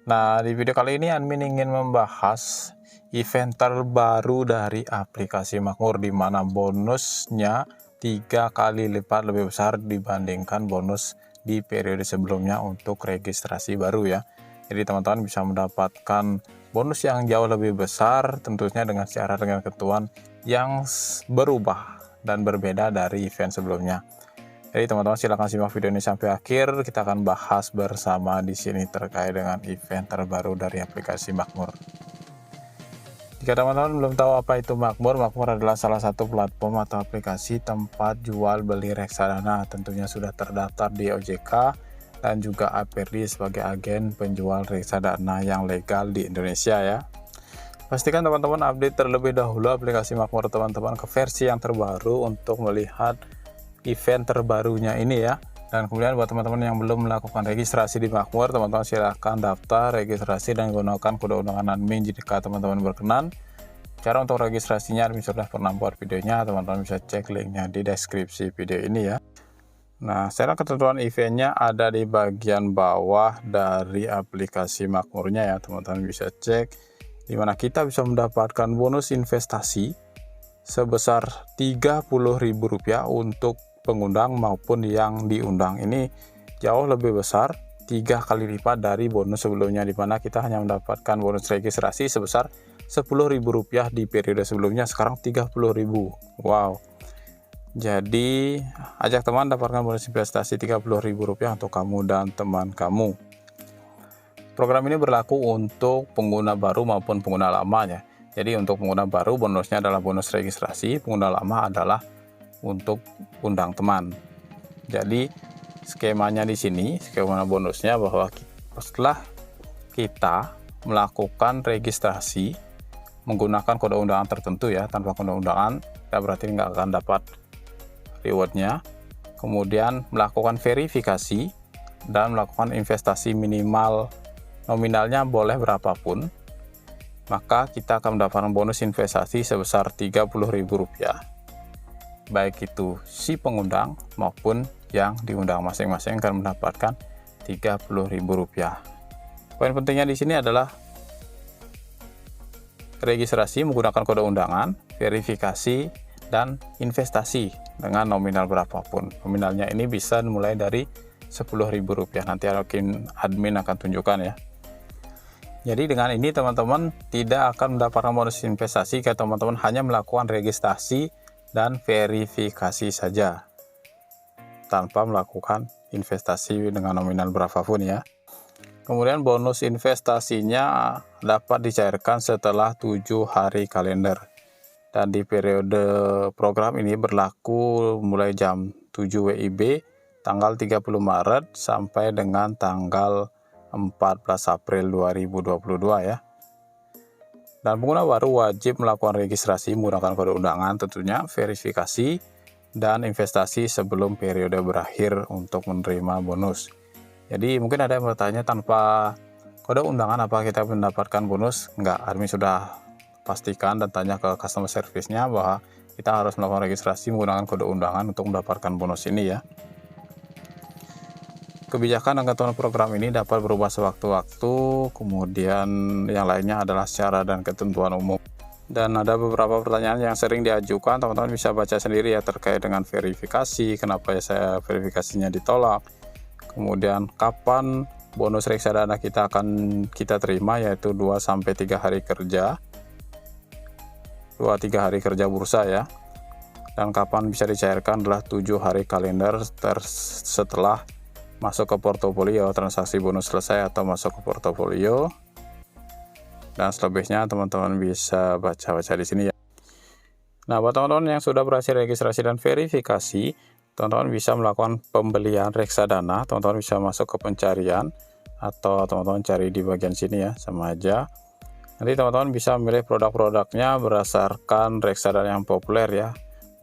Nah, di video kali ini admin ingin membahas event terbaru dari aplikasi Makmur, di mana bonusnya 3 kali lipat lebih besar dibandingkan bonus di periode sebelumnya untuk registrasi baru ya. Jadi teman-teman bisa mendapatkan bonus yang jauh lebih besar, tentunya dengan syarat dengan ketentuan yang berubah dan berbeda dari event sebelumnya. Jadi teman-teman silahkan simak video ini sampai akhir. Kita akan bahas bersama di sini terkait dengan event terbaru dari aplikasi Makmur. Jika teman-teman belum tahu apa itu Makmur, Makmur adalah salah satu platform atau aplikasi tempat jual beli reksadana. Tentunya sudah terdaftar di OJK dan juga APRD sebagai agen penjual reksadana yang legal di Indonesia ya. Pastikan teman-teman update terlebih dahulu aplikasi Makmur teman-teman ke versi yang terbaru untuk melihat event terbarunya ini ya. Dan kemudian buat teman-teman yang belum melakukan registrasi di Makmur, teman-teman silahkan daftar registrasi dan gunakan kode undangan admin jika teman-teman berkenan. Cara untuk registrasinya admin sudah pernah buat videonya, teman-teman bisa cek linknya di deskripsi video ini ya. Nah, secara ketentuan eventnya ada di bagian bawah dari aplikasi Makmurnya ya, teman-teman bisa cek, dimana kita bisa mendapatkan bonus investasi sebesar Rp30.000 untuk pengundang maupun yang diundang. Ini jauh lebih besar, 3 kali lipat dari bonus sebelumnya, di mana kita hanya mendapatkan bonus registrasi sebesar Rp10.000 di periode sebelumnya, sekarang Rp30.000. Wow. Jadi ajak teman dapatkan bonus investasi Rp30.000 untuk kamu dan teman kamu. Program ini berlaku untuk pengguna baru maupun pengguna lamanya. Jadi untuk pengguna baru bonusnya adalah bonus registrasi, pengguna lama adalah untuk undang teman. Jadi skemanya di sini, skema bonusnya bahwa setelah kita melakukan registrasi menggunakan kode undangan tertentu ya, tanpa kode undangan kita berarti nggak akan dapat rewardnya. Kemudian melakukan verifikasi dan melakukan investasi minimal nominalnya boleh berapapun, maka kita akan mendapatkan bonus investasi sebesar Rp30.000. Baik itu si pengundang maupun yang diundang, masing-masing akan mendapatkan Rp30.000. Poin pentingnya di sini adalah registrasi menggunakan kode undangan, verifikasi, dan investasi dengan nominal berapapun. Nominalnya ini bisa mulai dari Rp10.000. Nanti admin akan tunjukkan ya. Jadi dengan ini teman-teman tidak akan mendapatkan bonus investasi jika teman-teman hanya melakukan registrasi dan verifikasi saja tanpa melakukan investasi dengan nominal berapapun ya. Kemudian bonus investasinya dapat dicairkan setelah 7 hari kalender. Dan di periode program ini berlaku mulai jam 7 WIB tanggal 30 Maret sampai dengan tanggal 14 April 2022 ya. Dan pengguna baru wajib melakukan registrasi menggunakan kode undangan, tentunya verifikasi dan investasi sebelum periode berakhir untuk menerima bonus. Jadi mungkin ada yang bertanya, tanpa kode undangan apa kita mendapatkan bonus? Enggak, admin sudah pastikan dan tanya ke customer service-nya bahwa kita harus melakukan registrasi menggunakan kode undangan untuk mendapatkan bonus ini ya. Kebijakan dan ketentuan program ini dapat berubah sewaktu-waktu, kemudian yang lainnya adalah syarat dan ketentuan umum. Dan ada beberapa pertanyaan yang sering diajukan, teman-teman bisa baca sendiri ya terkait dengan verifikasi, kenapa ya saya verifikasinya ditolak. Kemudian kapan bonus reksadana kita terima, yaitu 2-3 hari kerja. 2-3 hari kerja bursa ya. Dan kapan bisa dicairkan adalah 7 hari kalender setelah masuk ke portofolio, transaksi bonus selesai atau masuk ke portofolio. Dan selebihnya teman-teman bisa baca-baca di sini ya. Nah, buat teman-teman yang sudah berhasil registrasi dan verifikasi, teman-teman bisa melakukan pembelian reksadana. Teman-teman bisa masuk ke pencarian atau teman-teman cari di bagian sini ya, sama aja. Nanti teman-teman bisa memilih produk-produknya berdasarkan reksadana yang populer ya,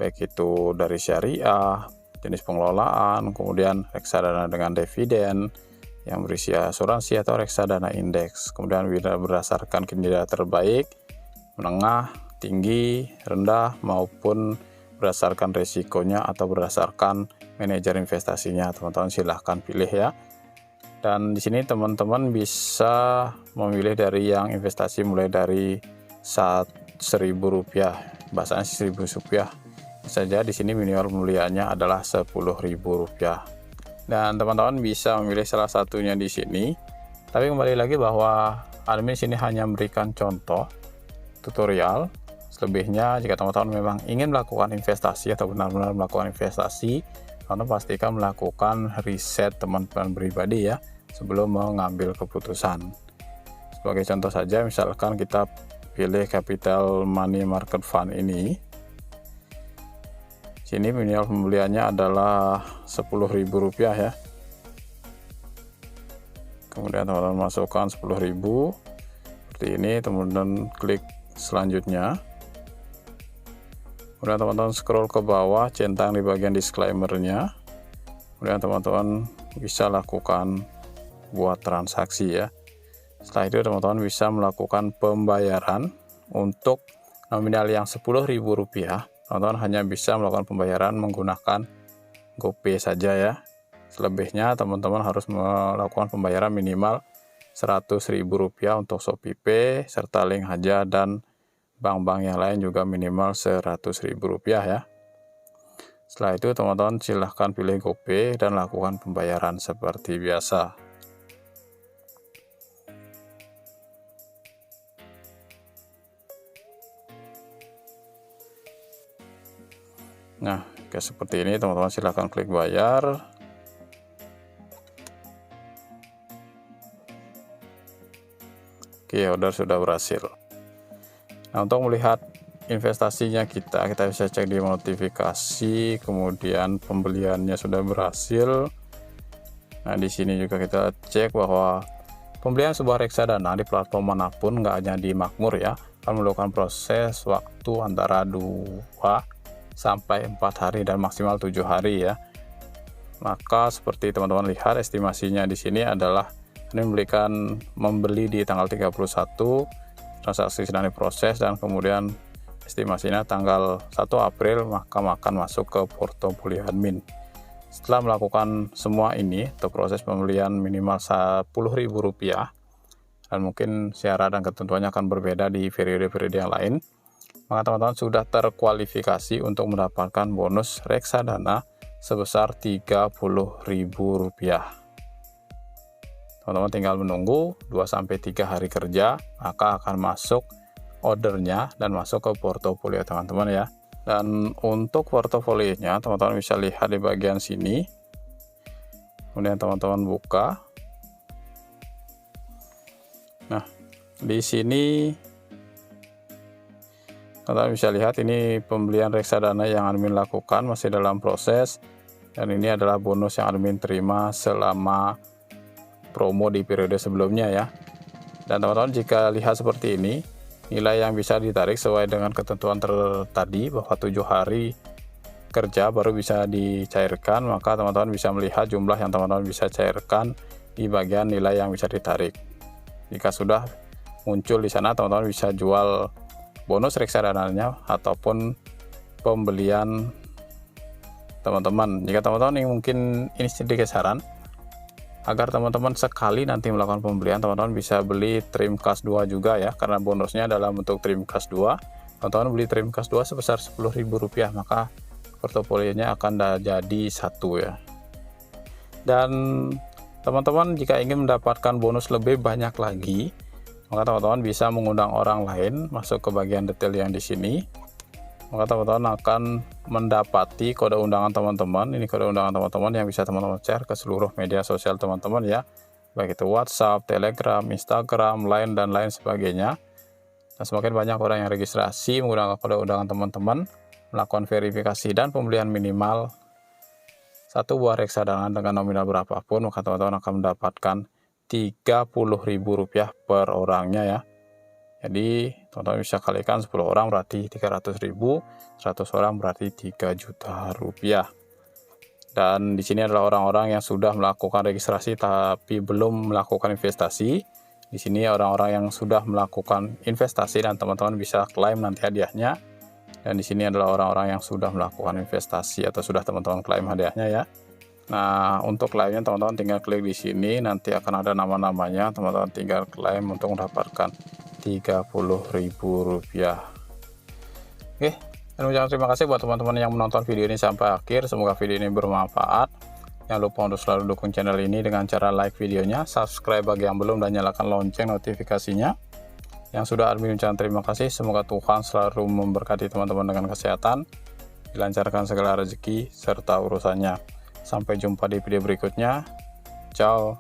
baik itu dari syariah, jenis pengelolaan, kemudian reksadana dengan dividen yang berisi asuransi atau reksadana indeks. Kemudian berdasarkan kinerja terbaik, menengah, tinggi, rendah, maupun berdasarkan resikonya atau berdasarkan manajer investasinya. Teman-teman silahkan pilih ya. Dan di sini teman-teman bisa memilih dari yang investasi mulai dari Rp1.000, bahasanya Rp1.000 saja. Di sini minimal pembeliannya adalah Rp10.000. Dan teman-teman bisa memilih salah satunya di sini. Tapi kembali lagi bahwa admin sini hanya memberikan contoh tutorial. Selebihnya jika teman-teman memang ingin melakukan investasi atau benar-benar melakukan investasi, teman-teman pastikan melakukan riset teman-teman pribadi ya sebelum mengambil keputusan. Sebagai contoh saja, misalkan kita pilih Capital Money Market Fund ini. Sini minimal pembeliannya adalah Rp10.000 ya. Kemudian teman-teman masukkan 10.000 seperti ini, kemudian klik selanjutnya. Kemudian teman-teman scroll ke bawah, centang di bagian disclaimer-nya. Kemudian teman-teman bisa lakukan buat transaksi ya. Setelah itu teman-teman bisa melakukan pembayaran. Untuk nominal yang Rp10.000, teman-teman hanya bisa melakukan pembayaran menggunakan GoPay saja ya. Selebihnya teman-teman harus melakukan pembayaran minimal Rp100.000 untuk ShopeePay serta link Haja, dan bank-bank yang lain juga minimal Rp100.000 ya. Setelah itu teman-teman silahkan pilih GoPay dan lakukan pembayaran seperti biasa. Nah, kayak seperti ini teman-teman silahkan klik bayar. Oke, order sudah berhasil. Nah, untuk melihat investasinya kita bisa cek di notifikasi, kemudian pembeliannya sudah berhasil. Nah, di sini juga kita cek bahwa pembelian sebuah reksadana di platform manapun, nggak hanya di Makmur ya, akan melakukan proses waktu antara 2 sampai 4 hari dan maksimal 7 hari ya. Maka seperti teman-teman lihat, estimasinya di sini adalah ini membeli di tanggal 31, transaksi sedang diproses, dan kemudian estimasinya tanggal 1 April maka akan masuk ke portofolio admin. Setelah melakukan semua ini, untuk proses pembelian minimal Rp10.000, dan mungkin syarat dan ketentuannya akan berbeda di periode-periode yang lain, maka teman-teman sudah terkualifikasi untuk mendapatkan bonus reksadana sebesar Rp30.000. Teman-teman tinggal menunggu 2-3 hari kerja, maka akan masuk ordernya dan masuk ke portofolio teman-teman ya. Dan untuk portofolionya teman-teman bisa lihat di bagian sini. Kemudian teman-teman buka. Nah, di sini teman-teman bisa lihat ini pembelian reksadana yang admin lakukan masih dalam proses, dan ini adalah bonus yang admin terima selama promo di periode sebelumnya ya. Dan teman-teman jika lihat seperti ini, nilai yang bisa ditarik sesuai dengan ketentuan tadi bahwa 7 hari kerja baru bisa dicairkan, maka teman-teman bisa melihat jumlah yang teman-teman bisa cairkan di bagian nilai yang bisa ditarik. Jika sudah muncul di sana, teman-teman bisa jual bonus reksadananya ataupun pembelian teman-teman. Jika teman-teman yang mungkin ini sedikit saran, agar teman-teman sekali nanti melakukan pembelian, teman-teman bisa beli Trimcast 2 juga ya, karena bonusnya dalam bentuk Trimcast 2. Teman-teman beli Trimcast 2 sebesar Rp10.000, maka portofolionya akan jadi 1 ya. Dan teman-teman jika ingin mendapatkan bonus lebih banyak lagi, maka teman-teman bisa mengundang orang lain masuk ke bagian detail yang di sini. Maka teman-teman akan mendapati kode undangan teman-teman. Ini kode undangan teman-teman yang bisa teman-teman share ke seluruh media sosial teman-teman ya, baik itu WhatsApp, Telegram, Instagram, Line, dan lain sebagainya. Dan semakin banyak orang yang registrasi menggunakan kode undangan teman-teman, melakukan verifikasi dan pembelian minimal 1 buah reksadana dengan nominal berapapun, maka teman-teman akan mendapatkan Rp30.000 per orangnya ya. Jadi teman-teman bisa kalikan 10 orang berarti 300.000, 100 orang berarti 3 juta rupiah. Dan di sini adalah orang-orang yang sudah melakukan registrasi tapi belum melakukan investasi. Di sini orang-orang yang sudah melakukan investasi dan teman-teman bisa klaim nanti hadiahnya. Dan di sini adalah orang-orang yang sudah melakukan investasi atau sudah teman-teman klaim hadiahnya ya. Nah, untuk klaimnya teman-teman tinggal klik di sini, nanti akan ada nama-namanya, teman-teman tinggal klaim untuk mendapatkan Rp30.000. Oke, dan ucapkan terima kasih buat teman-teman yang menonton video ini sampai akhir. Semoga video ini bermanfaat. Jangan lupa untuk selalu dukung channel ini dengan cara like videonya, subscribe bagi yang belum, dan nyalakan lonceng notifikasinya. Yang sudah admin ucapkan terima kasih. Semoga Tuhan selalu memberkati teman-teman dengan kesehatan, dilancarkan segala rezeki serta urusannya. Sampai jumpa di video berikutnya. Ciao.